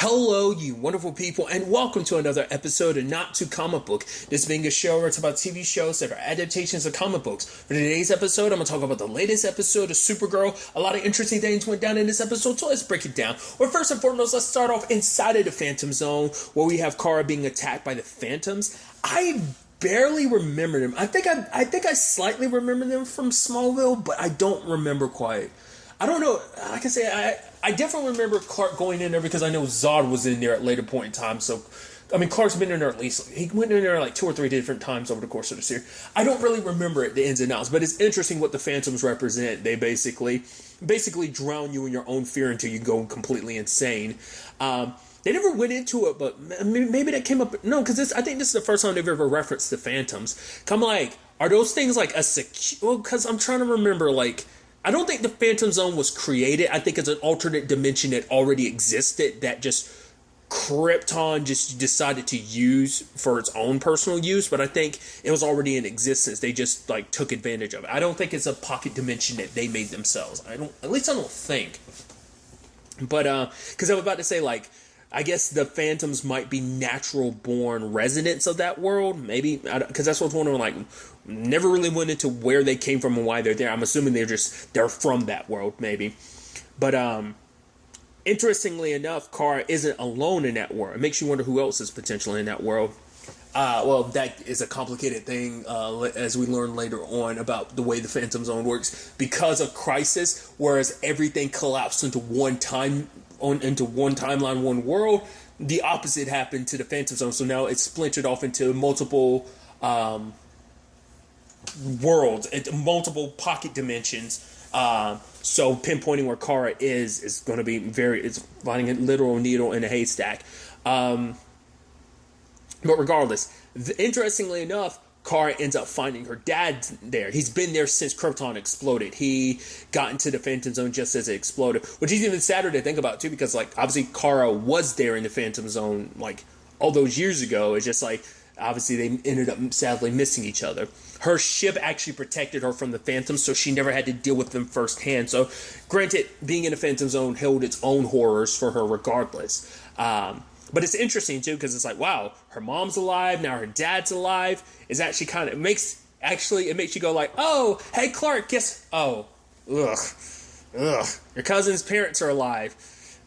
Hello, you wonderful people, and welcome to another episode of Not Too Comic Book. This being a show where it's about TV shows that are adaptations of comic books. For today's episode, I'm going to talk about the latest episode of Supergirl. A lot of interesting things went down in this episode, so let's break it down. Well, first and foremost, let's start off inside of the Phantom Zone, where we have Kara being attacked by the Phantoms. I barely remember them. I think I slightly remember them from Smallville, but I don't remember quite. I don't know. Like I say, I definitely remember Clark going in there because I know Zod was in there at a later point in time. So, I mean, Clark's been in there at least. He went in there like 2 or 3 different times over the course of the series. I don't really remember it, the ins and outs, but it's interesting what the Phantoms represent. They basically drown you in your own fear until you go completely insane. They never went into it, but maybe that came up. No, because I think this is the first time they've ever referenced the Phantoms. Come like, are those things like a well, because I'm trying to remember, like, I don't think the Phantom Zone was created. I think it's an alternate dimension that already existed that just Krypton just decided to use for its own personal use. But I think it was already in existence. They just like took advantage of it. I don't think it's a pocket dimension that they made themselves. At least I don't think. But because I'm about to say, like, I guess the Phantoms might be natural-born residents of that world, maybe, because that's what's wondering. Like, never really went into where they came from and why they're there. I'm assuming they're from that world, maybe. But interestingly enough, Kara isn't alone in that world. It makes you wonder who else is potentially in that world. Well, that is a complicated thing, as we learn later on about the way the Phantom Zone works. Because of Crisis, whereas everything collapsed into one timeline, one world, the opposite happened to the Phantom Zone. So now it's splintered off into multiple worlds, into multiple pocket dimensions. So pinpointing where Kara is going to be it's finding a literal needle in a haystack. But regardless, interestingly enough, Kara ends up finding her dad there. He's been there since Krypton exploded. He got into the Phantom Zone just as it exploded, which is even sadder to think about too, because like obviously Kara was there in the Phantom Zone like all those years ago. It's just like obviously they ended up sadly missing each other. Her ship actually protected her from the Phantoms, so she never had to deal with them firsthand. So granted, being in the Phantom Zone held its own horrors for her regardless. But it's interesting too, because it's like, wow, her mom's alive, now her dad's alive. It's actually it makes you go like, oh, hey Clark, your cousin's parents are alive.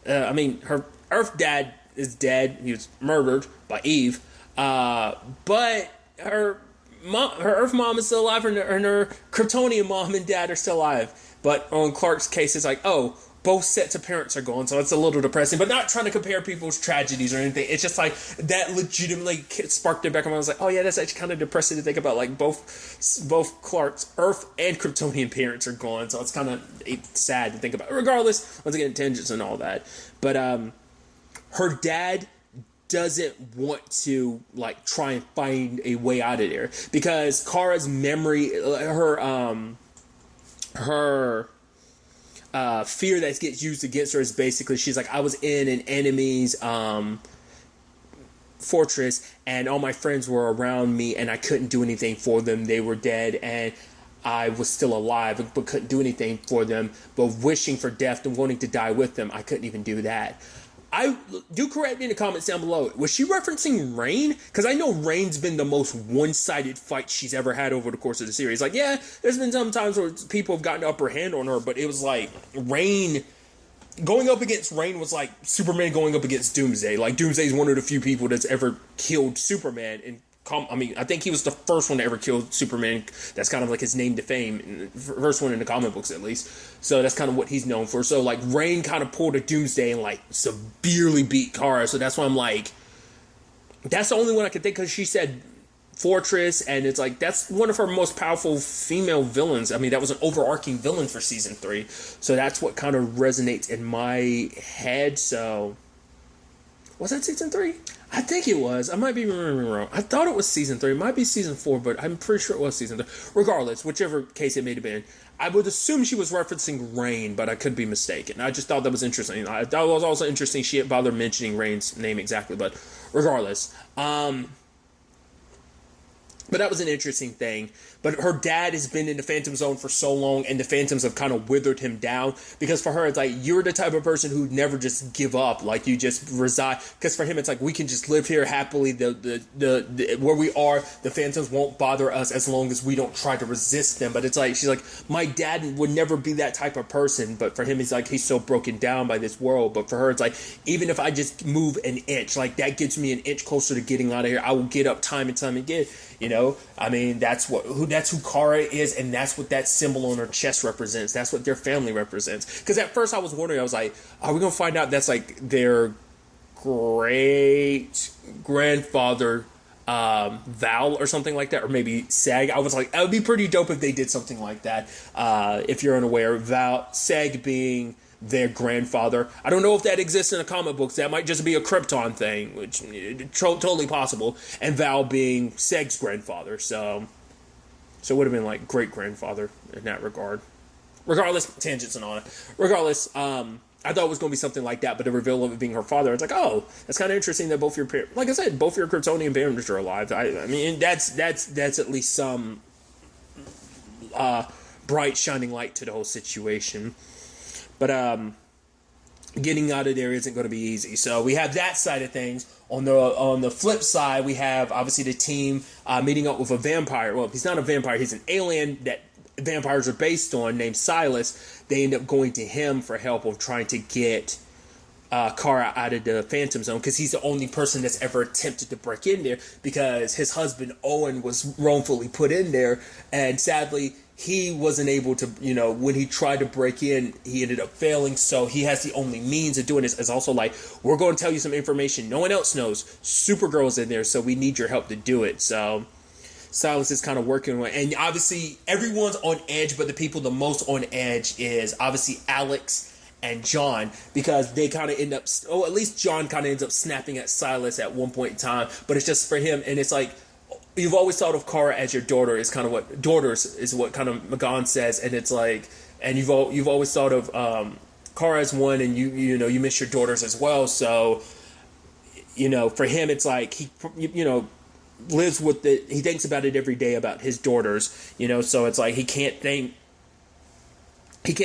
I mean, her Earth dad is dead. He was murdered by Eve. But her Earth mom is still alive, and her Kryptonian mom and dad are still alive. But on Clark's case, it's like, oh, both sets of parents are gone, so it's a little depressing, but not trying to compare people's tragedies or anything. It's just like that legitimately sparked it back in my mind. I was like, oh yeah, that's actually kind of depressing to think about. Like both Clark's Earth and Kryptonian parents are gone, so it's kind of sad to think about. Regardless, once again, tangents and all that. But her dad doesn't want to like try and find a way out of there because Kara's memory, her fear that gets used against her is basically she's like, I was in an enemy's fortress and all my friends were around me and I couldn't do anything for them. They were dead and I was still alive but couldn't do anything for them, but wishing for death and wanting to die with them, I couldn't even do that. I do correct me in the comments down below. Was she referencing Rain? Because I know Rain's been the most one-sided fight she's ever had over the course of the series. Like, yeah, there's been some times where people have gotten the upper hand on her, but it was like Rain going up against Rain was like Superman going up against Doomsday. Like, Doomsday's one of the few people that's ever killed Superman. And I mean, I think he was the first one to ever kill Superman. That's kind of like his name to fame. First one in the comic books, at least. So that's kind of what he's known for. So, like, Rain kind of pulled a Doomsday and, like, severely beat Kara. So that's why I'm like, that's the only one I can think, because she said Fortress, and it's like, that's one of her most powerful female villains. I mean, that was an overarching villain for season 3. So that's what kind of resonates in my head. So, was that season 3? I think it was. I might be remembering wrong. I thought it was season 3. It might be season 4, but I'm pretty sure it was season 3. Regardless, whichever case it may have been, I would assume she was referencing Rain, but I could be mistaken. I just thought that was interesting. I thought it was also interesting she didn't bother mentioning Rain's name exactly, but regardless. But that was an interesting thing. But her dad has been in the Phantom Zone for so long, and the Phantoms have kind of withered him down. Because for her, it's like, you're the type of person who'd never just give up. Like, you just reside. Because for him, it's like, we can just live here happily. The where we are, the Phantoms won't bother us as long as we don't try to resist them. But it's like, she's like, my dad would never be that type of person. But for him, he's like, he's so broken down by this world. But for her, it's like, even if I just move an inch, like, that gets me an inch closer to getting out of here. I will get up time and time again. You know, I mean, that's who Kara is, and that's what that symbol on her chest represents. That's what their family represents. Because at first I was wondering, I was like, are we gonna find out that's like their great grandfather, Val or something like that, or maybe Sag? I was like, that would be pretty dope if they did something like that. If you're unaware, Sag being their grandfather. I don't know if that exists in the comic books. That might just be a Krypton thing, which totally possible. And Val being Seg's grandfather, so it would have been like great grandfather in that regard. Regardless, tangents and all that. Regardless, I thought it was going to be something like that, but the reveal of it being her father, it's like, oh, that's kind of interesting that both your parents, like I said, both your Kryptonian parents are alive. I mean, that's at least some bright shining light to the whole situation. But getting out of there isn't going to be easy. So we have that side of things. On the flip side, we have obviously the team meeting up with a vampire. Well, he's not a vampire. He's an alien that vampires are based on, named Silas. They end up going to him for help of trying to get Kara out of the Phantom Zone, because he's the only person that's ever attempted to break in there, because his husband Owen was wrongfully put in there, and sadly he wasn't able to, when he tried to break in, he ended up failing. So he has the only means of doing this. It's also like, we're going to tell you some information no one else knows. Supergirl's in there, so we need your help to do it. So Silas is kind of working with, and obviously everyone's on edge, but the people the most on edge is obviously Alex and John, because they kind of end up, at least John kind of ends up snapping at Silas at one point in time, but it's just for him, and it's like, you've always thought of Kara as your daughter, is kind of what daughters is what kind of McGon says, and it's like, and you've always thought of Kara as one, and you miss your daughters as well. So for him, it's like he lives with it. He thinks about it every day about his daughters. So it's like he can't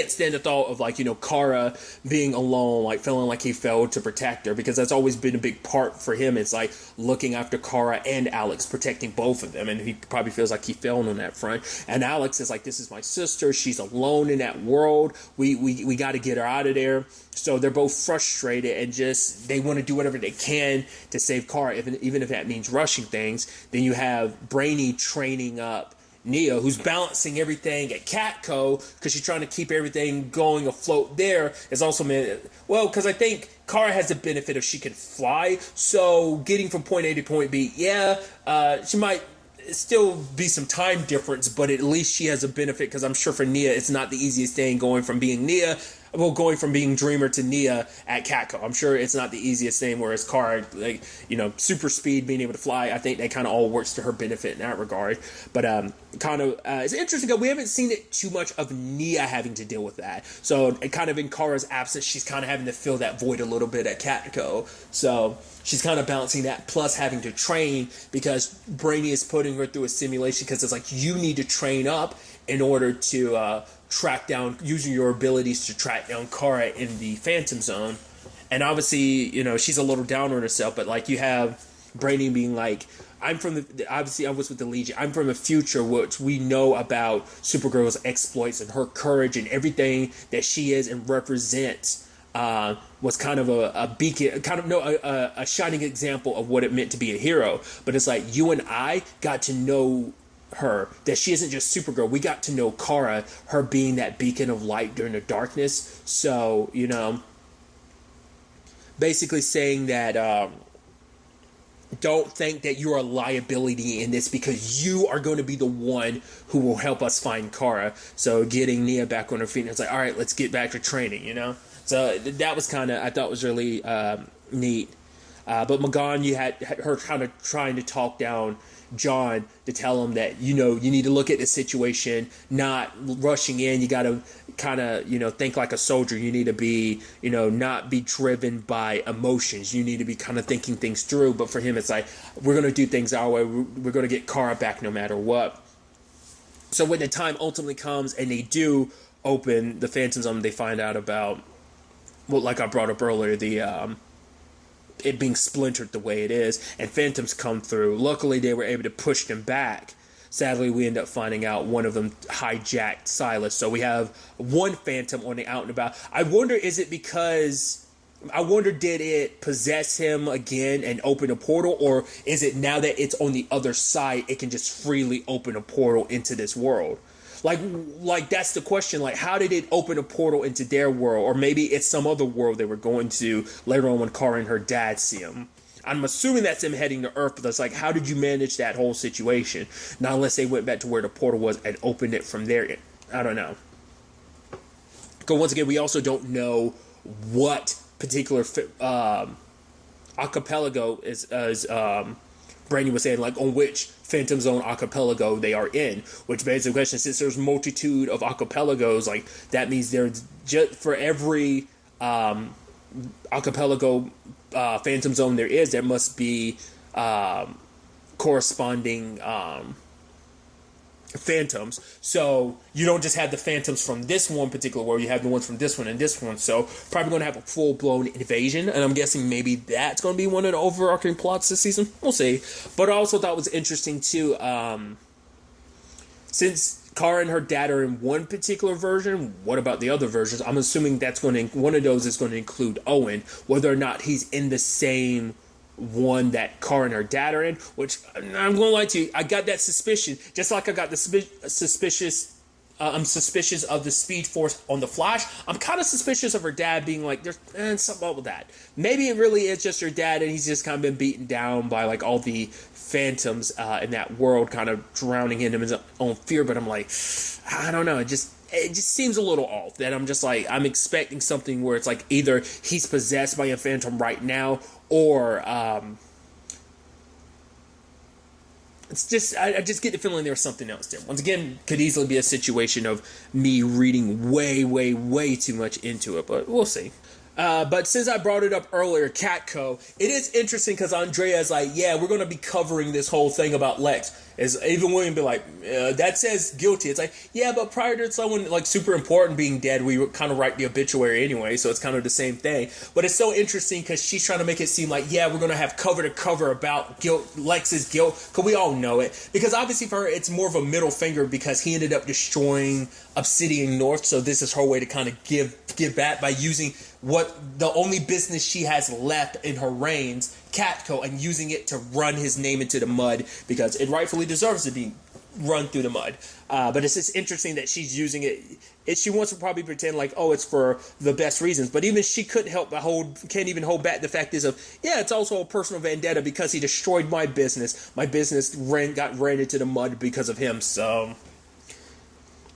stand the thought of Kara being alone, like feeling like he failed to protect her, because that's always been a big part for him. It's like looking after Kara and Alex, protecting both of them, and he probably feels like he failed on that front. And Alex is like, this is my sister, she's alone in that world, we got to get her out of there. So they're both frustrated, and just they want to do whatever they can to save Kara, even if that means rushing things. Then you have Brainy training up Nia, who's balancing everything at Catco, because she's trying to keep everything going afloat there. Is also because I think Kara has the benefit of she can fly, so getting from point A to point B, she might still be some time difference, but at least she has a benefit, because I'm sure for Nia it's not the easiest thing going from being Dreamer to Nia at Catco. I'm sure it's not the easiest thing, whereas Kara, super speed, being able to fly, I think that kind of all works to her benefit in that regard. But it's interesting that we haven't seen it too much of Nia having to deal with that. So kind of in Kara's absence, she's kind of having to fill that void a little bit at Catco. So she's kind of balancing that, plus having to train, because Brainy is putting her through a simulation, because it's like, you need to train up in order to track down, using your abilities to track down Kara in the Phantom Zone. And obviously, she's a little down on herself, but you have Brainy being like, obviously I was with the Legion, I'm from a future which we know about Supergirl's exploits and her courage and everything that she is and represents, was kind of a beacon, a shining example of what it meant to be a hero. But it's like, you and I got to know her, that she isn't just Supergirl. We got to know Kara, her being that beacon of light during the darkness. So, basically saying that don't think that you're a liability in this, because you are going to be the one who will help us find Kara. So getting Nia back on her feet, and it's like, all right, let's get back to training, So that was kind of, I thought was really neat. But Magan, you had her kind of trying to talk down John to tell him that, you need to look at the situation, not rushing in. You got to kind of, think like a soldier. You need to be, not be driven by emotions. You need to be kind of thinking things through. But for him, it's like, we're going to do things our way. We're going to get Kara back no matter what. So when the time ultimately comes and they do open the Phantom Zone, they find out about, well, like I brought up earlier, the it being splintered the way it is, and Phantoms come through. Luckily, they were able to push them back. Sadly, we end up finding out one of them hijacked Silas. So we have one Phantom on the out and about. I wonder, did it possess him again and open a portal? Or is it now that it's on the other side, it can just freely open a portal into this world? Like that's the question. Like, how did it open a portal into their world? Or maybe it's some other world they were going to later on when Kara and her dad see him. I'm assuming that's him heading to Earth, but it's like, how did you manage that whole situation? Not unless they went back to where the portal was and opened it from there. I don't know. Because once again, we also don't know what particular archipelago is, as Brandy was saying, like on which Phantom Zone archipelago they are in, which begs the question, since there's multitude of archipelagos, like that means there's just for every archipelago Phantom Zone there must be corresponding phantoms. So you don't just have the phantoms from this one particular world, you have the ones from this one and this one. So probably going to have a full-blown invasion, and I'm guessing maybe that's going to be one of the overarching plots this season. We'll see. But I also thought it was interesting too, since Kara and her dad are in one particular version, what about the other versions? I'm assuming one of those is going to include Owen, whether or not he's in the same one that Kara and her dad are in, which I'm going to lie to you, I got that suspicion, just like I got the I'm suspicious of the Speed Force on the Flash. I'm kind of suspicious of her dad being like, there's something up with that. Maybe it really is just her dad and he's just kind of been beaten down by like all the phantoms in that world, kind of drowning in his own fear. But I'm like, I don't know, it just seems a little off. That I'm just like, I'm expecting something where it's like either he's possessed by a phantom right now, or it's just I just get the feeling there's something else there. Once again, could easily be a situation of me reading way too much into it, but we'll see. But since I brought it up earlier, Catco, it is interesting because Andrea's like, yeah, we're going to be covering this whole thing about Lex. As even William be like, that says guilty. It's like, yeah, but prior to someone like super important being dead, we would kind of write the obituary anyway, so it's kind of the same thing. But it's so interesting because she's trying to make it seem like, yeah, we're going to have cover to cover about guilt, Lex's guilt, because we all know it. Because obviously for her, it's more of a middle finger because he ended up destroying Obsidian North, so this is her way to kind of give back by using what the only business she has left in her reigns, Catco, and using it to run his name into the mud because it rightfully deserves to be run through the mud. But it's just interesting that she's using it. She wants to probably pretend like, oh, it's for the best reasons. But even she couldn't help but can't even hold back the fact is of, yeah, it's also a personal vendetta because he destroyed my business. My business got ran into the mud because of him. So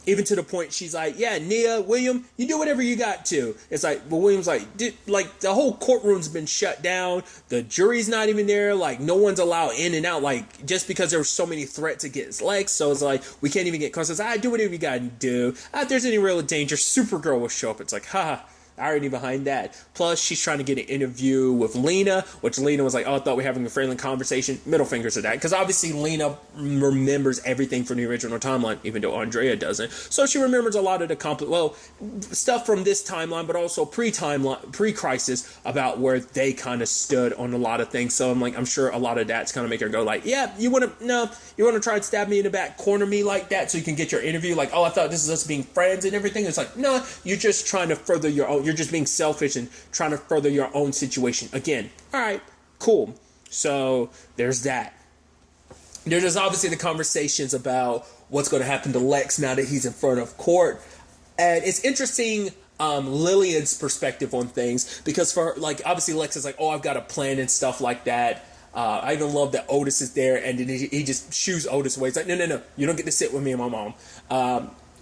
even to the point she's like, yeah, Nia, William, you do whatever you got to. It's like, but William's like, like the whole courtroom's been shut down. The jury's not even there. Like no one's allowed in and out. Like just because there were so many threats against Lex. So it's like, we can't even get close. It's like, do whatever you got to do. If there's any real danger, Supergirl will show up. It's like, haha. Irony behind that. Plus, she's trying to get an interview with Lena, which Lena was like, oh, I thought we were having a friendly conversation. Middle fingers to that. Because obviously Lena remembers everything from the original timeline, even though Andrea doesn't. So she remembers a lot of the stuff from this timeline, but also pre-crisis about where they kind of stood on a lot of things. So I'm sure a lot of that's kind of make her go like, yeah, you want to try and stab me in the back, corner me like that so you can get your interview? Like, oh, I thought this is us being friends and everything. It's like, no, you're just trying to further your own. You're just being selfish and trying to further your own situation. Again, all right, cool. So there's that. There's obviously the conversations about what's going to happen to Lex now that he's in front of court. And it's interesting Lillian's perspective on things because for like obviously Lex is like, oh, I've got a plan and stuff like that. I even love that Otis is there and then he just shoos Otis away. It's like, no, you don't get to sit with me and my mom.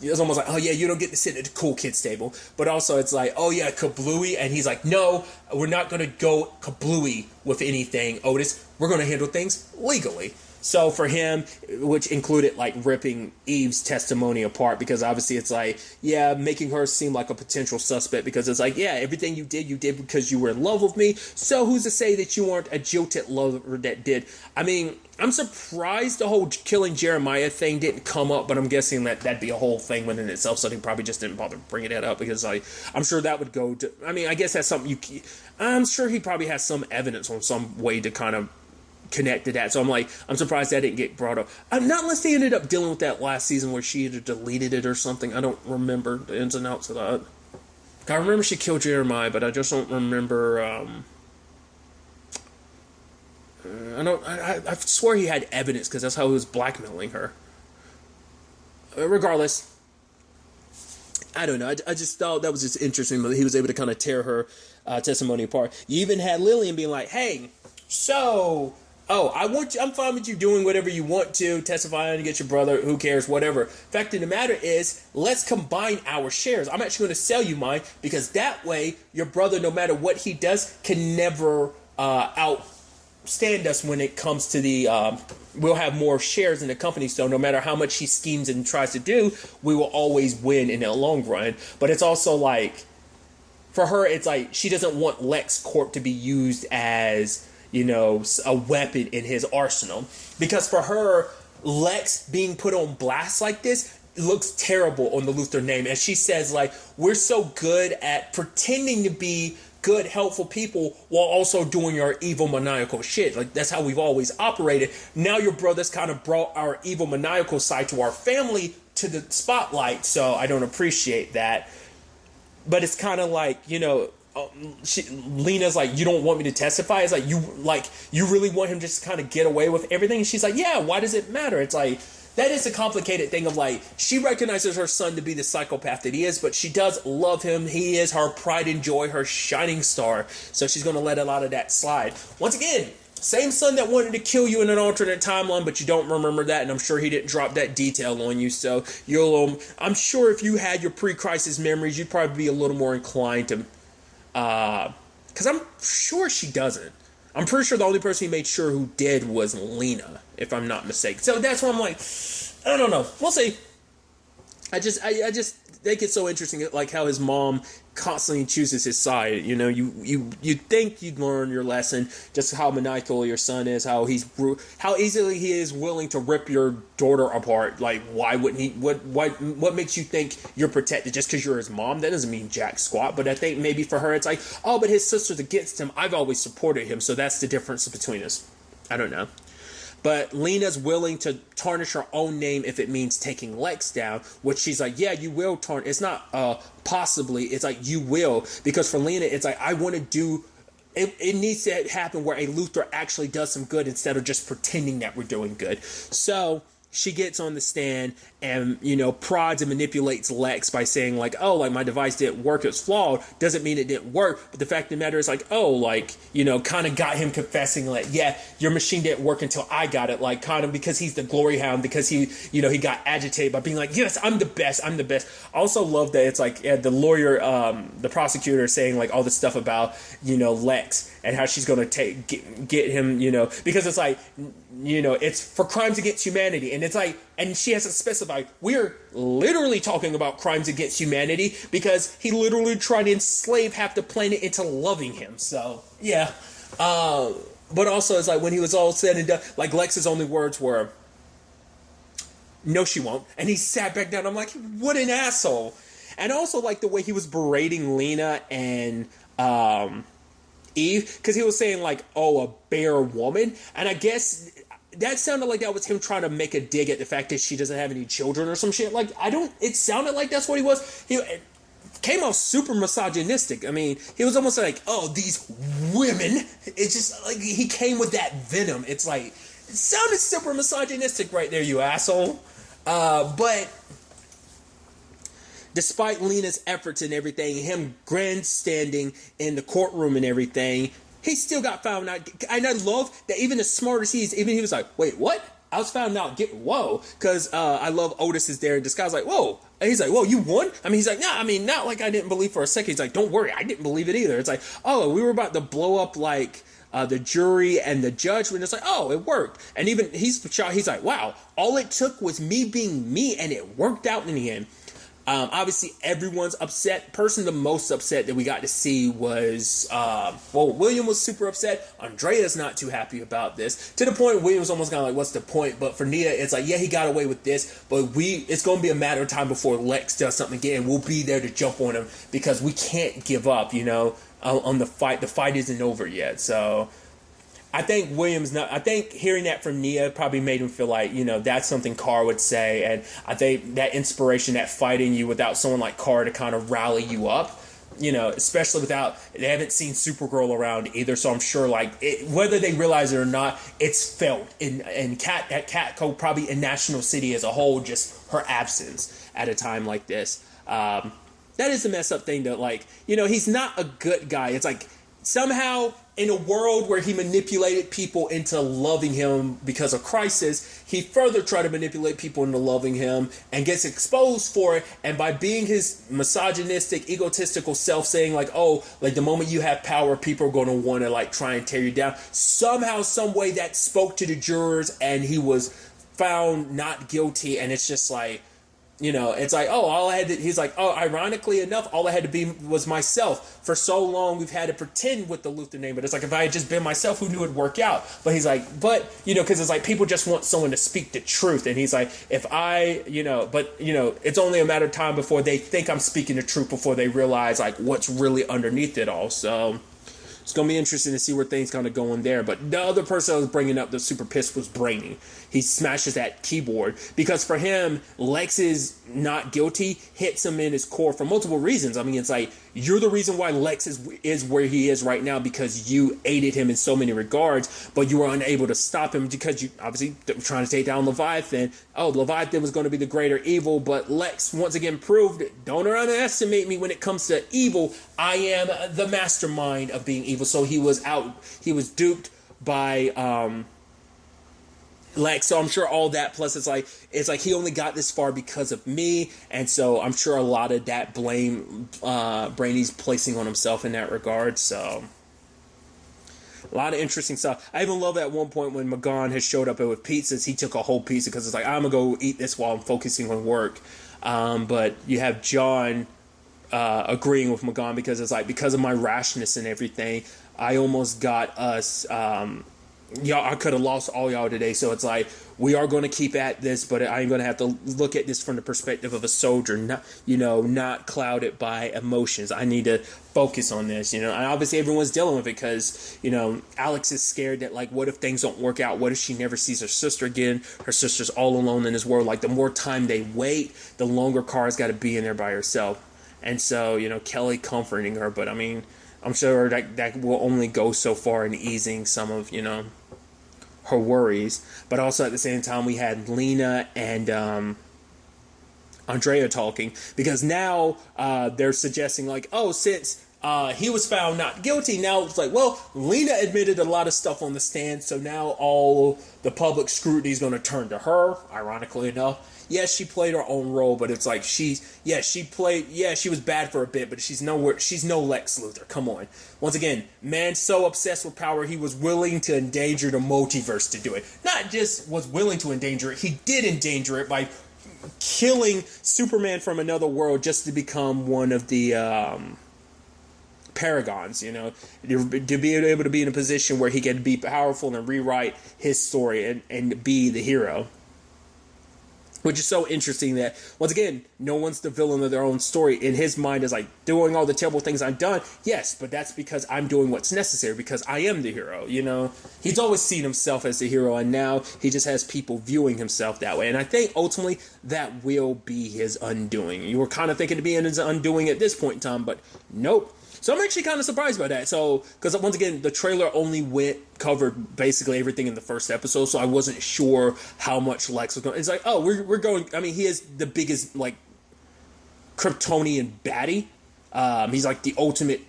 it's almost like, oh yeah, you don't get to sit at the cool kids table. But also it's like, oh yeah, kablooey. And he's like, no, we're not going to go kablooey with anything, Otis. We're going to handle things legally. So for him, which included like ripping Eve's testimony apart, because obviously it's like, yeah, making her seem like a potential suspect, because it's like, yeah, everything you did because you were in love with me. So who's to say that you weren't a jilted lover that did? I mean, I'm surprised the whole killing Jeremiah thing didn't come up, but I'm guessing that that'd be a whole thing within itself, so they probably just didn't bother bringing that up, because like, I'm sure that would go to, I mean, I guess that's something I'm sure he probably has some evidence on some way to kind of connect to that. So I'm surprised that didn't get brought up. Not unless they ended up dealing with that last season where she either deleted it or something. I don't remember the ins and outs of that. I remember she killed Jeremiah, but I just don't remember. I swear he had evidence, because that's how he was blackmailing her. Regardless, I don't know. I just thought that was just interesting that he was able to kind of tear her testimony apart. You even had Lillian being like, "Hey, so." Oh, I'm fine with you doing whatever you want to, testifying against your brother, who cares, whatever. Fact of the matter is, let's combine our shares. I'm actually going to sell you mine, because that way, your brother, no matter what he does, can never outstand us when it comes to the, we'll have more shares in the company, so no matter how much he schemes and tries to do, we will always win in the long run. But it's also like, for her, it's like, she doesn't want Lex Corp to be used as, you know, a weapon in his arsenal. Because for her, Lex being put on blast like this looks terrible on the Luthor name. And she says, like, we're so good at pretending to be good, helpful people while also doing our evil, maniacal shit. Like, that's how we've always operated. Now your brother's kind of brought our evil, maniacal side to our family to the spotlight, so I don't appreciate that. But it's kind of like, you know, Lena's like, you don't want me to testify? It's like, you really want him to just kind of get away with everything? And she's like, yeah, why does it matter? It's like, that is a complicated thing of like, she recognizes her son to be the psychopath that he is, but she does love him. He is her pride and joy, her shining star. So she's going to let a lot of that slide. Once again, same son that wanted to kill you in an alternate timeline, but you don't remember that, and I'm sure he didn't drop that detail on you. So I'm sure if you had your pre-crisis memories, you'd probably be a little more inclined to, because I'm sure she doesn't. I'm pretty sure the only person he made sure who did was Lena, if I'm not mistaken. So that's why I'm like, I don't know. We'll see. I just think it's so interesting, like how his mom constantly chooses his side. You know, you think you'd learn your lesson, just how maniacal your son is, how easily he is willing to rip your daughter apart. Like, why wouldn't he? What makes you think you're protected just because you're his mom? That doesn't mean jack squat. But I think maybe for her, it's like, oh, but his sister's against him. I've always supported him, so that's the difference between us. I don't know. But Lena's willing to tarnish her own name if it means taking Lex down, which she's like, yeah, you will tarnish. It's not possibly, it's like, you will. Because for Lena, it's like, I want to do, it needs to happen where a Luthor actually does some good instead of just pretending that we're doing good. So she gets on the stand and, you know, prods and manipulates Lex by saying like, oh, like my device didn't work, it's flawed. Doesn't mean it didn't work. But the fact of the matter is like, oh, like, you know, kind of got him confessing like, yeah, your machine didn't work until I got it. Like, kind of because he's the glory hound, because he, you know, he got agitated by being like, yes, I'm the best. I'm the best. I also love that it's like the lawyer, the prosecutor saying like all this stuff about, you know, Lex and how she's going to get him, you know, because it's like, you know, it's for crimes against humanity. And it's like, and she has to specify, we're literally talking about crimes against humanity because he literally tried to enslave half the planet into loving him. So, yeah. But also, it's like when he was all said and done, like Lex's only words were, no, she won't. And he sat back down. I'm like, what an asshole. And also, like, the way he was berating Lena and Eve, because he was saying, like, oh, a bare woman. And I guess that sounded like that was him trying to make a dig at the fact that she doesn't have any children or some shit. Like, it sounded like that's what he was. He came off super misogynistic. I mean, he was almost like, oh, these women. It's just like he came with that venom. It's like, it sounded super misogynistic right there, you asshole. But despite Lena's efforts and everything, him grandstanding in the courtroom and everything, he still got found out. And I love that even as smart as he is, even he was like, wait, what? I was found out. Whoa. Because I love Otis is there in disguise like, whoa, And he's like, well, you won? I mean, he's like, nah, I mean, not like I didn't believe for a second. He's like, don't worry, I didn't believe it either. It's like, oh, we were about to blow up like the jury and the judge, when it's like, oh, it worked. And even he's like, wow, all it took was me being me, and it worked out in the end. Obviously, everyone's upset. Person the most upset that we got to see was, William was super upset. Andrea's not too happy about this. To the point, William's almost kind of like, what's the point? But for Nia, it's like, yeah, he got away with this, but it's going to be a matter of time before Lex does something again, and we'll be there to jump on him, because we can't give up, on the fight. The fight isn't over yet, so... I think hearing that from Nia probably made him feel like, that's something Carr would say. And I think that inspiration, that fighting you without someone like Carr to kind of rally you up, especially they haven't seen Supergirl around either. So I'm sure whether they realize it or not, it's felt at Catco, probably in National City as a whole, just her absence at a time like this. That is the messed up thing that he's not a good guy. It's like somehow, in a world where he manipulated people into loving him because of Crisis, he further tried to manipulate people into loving him and gets exposed for it. And by being his misogynistic, egotistical self, saying the moment you have power, people are going to want to try and tear you down. Somehow, some way that spoke to the jurors, and he was found not guilty. And it's just it's like, he's like, ironically enough, all I had to be was myself. For so long, we've had to pretend with the Luthor name, but it's like, if I had just been myself, who knew it'd work out? But he's like, because it's like, people just want someone to speak the truth. And he's like, it's only a matter of time before they think I'm speaking the truth, before they realize what's really underneath it all. So it's going to be interesting to see where things kind of go in there. But the other person I was bringing up that was super pissed was Brainy. He smashes that keyboard because for him, Lex is not guilty, hits him in his core for multiple reasons. I mean, it's like, you're the reason why Lex is where he is right now, because you aided him in so many regards, but you were unable to stop him because you obviously were trying to take down Leviathan. Leviathan was going to be the greater evil, but Lex once again proved, don't underestimate me when it comes to evil. I am the mastermind of being evil. So he was duped by Lex. So I'm sure all that, plus it's like he only got this far because of me, and so I'm sure a lot of that blame Brainy's placing on himself in that regard. So a lot of interesting stuff. I even love at one point when Magon has showed up with pizzas, he took a whole pizza because it's like, I'm gonna go eat this while I'm focusing on work. But you have John agreeing with Magon because it's like, because of my rashness and everything, I almost got us I could have lost all y'all today. So it's like, we are going to keep at this, but I'm going to have to look at this from the perspective of a soldier, not clouded by emotions. I need to focus on this, and obviously everyone's dealing with it because, Alex is scared that what if things don't work out? What if she never sees her sister again? Her sister's all alone in this world. The more time they wait, the longer Kara's got to be in there by herself. And so, Kelly comforting her, but I mean, I'm sure that will only go so far in easing some of, her worries. But also at the same time, we had Lena and Andrea talking, because now they're suggesting since he was found not guilty, now it's like, well, Lena admitted a lot of stuff on the stand, so now all the public scrutiny is going to turn to her, ironically enough. Yes, she played her own role, but it's like she was bad for a bit, but she's no Lex Luthor. Come on. Once again, man so obsessed with power, he was willing to endanger the multiverse to do it. Not just was willing to endanger it, he did endanger it by killing Superman from another world just to become one of the paragons, to be able to be in a position where he can be powerful and rewrite his story and be the hero. Which is so interesting that, once again, no one's the villain of their own story. In his mind is doing all the terrible things I've done. Yes, but that's because I'm doing what's necessary, because I am the hero, He's always seen himself as the hero, and now he just has people viewing himself that way. And I think, ultimately, that will be his undoing. You were kind of thinking to be in his undoing at this point in time, but nope. So I'm actually kind of surprised by that. So, because once again, the trailer only covered basically everything in the first episode, so I wasn't sure how much Lex was going. It's like, oh, we're going. I mean, he is the biggest Kryptonian baddie. He's the ultimate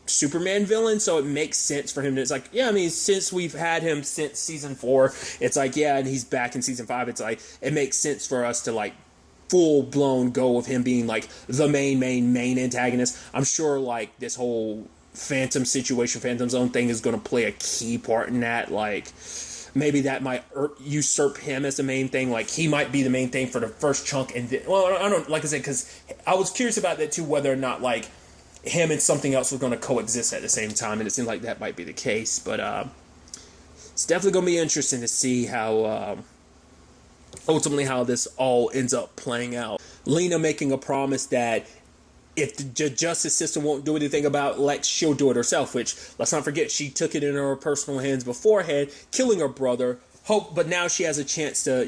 Superman villain, so it makes sense for him to. It's like, yeah, I mean, since we've had him since season 4, it's like, yeah, and he's back in season 5. It's like, it makes sense for us to full-blown go of him being like the main antagonist. I'm sure like this whole Phantom situation, Phantom Zone thing is going to play a key part in that. Like maybe that might usurp him as the main thing. Like he might be the main thing for the first chunk, and then, well, I don't, like I said, because I was curious about that too, whether or not like him and something else were going to coexist at the same time, and it seemed like that might be the case. But it's definitely going to be interesting to see how ultimately how this all ends up playing out. Lena making a promise that if the justice system won't do anything about Lex, she'll do it herself, which, let's not forget, she took it in her personal hands beforehand, killing her brother. But now she has a chance to,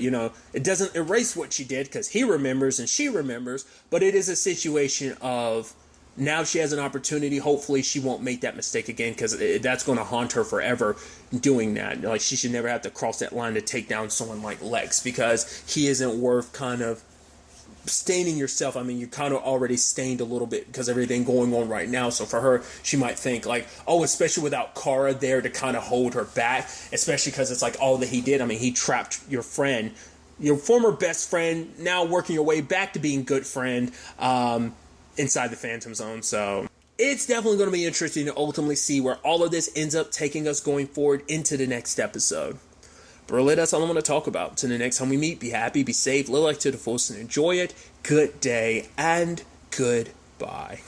it doesn't erase what she did, because he remembers and she remembers, but it is a situation of now she has an opportunity. Hopefully she won't make that mistake again, because that's going to haunt her forever doing that. Like, she should never have to cross that line to take down someone like Lex, because he isn't worth kind of staining yourself. I mean, you kind of already stained a little bit because everything going on right now. So for her, she might think like, oh, especially without Kara there to kind of hold her back, especially because it's like all that he did. I mean, he trapped your friend, your former best friend, now working your way back to being good friend inside the Phantom Zone. So it's definitely going to be interesting to ultimately see where all of this ends up taking us going forward into the next episode. But really, that's all I'm going to talk about. Till the next time we meet, be happy, be safe, live life to the fullest, and enjoy it. Good day, and goodbye.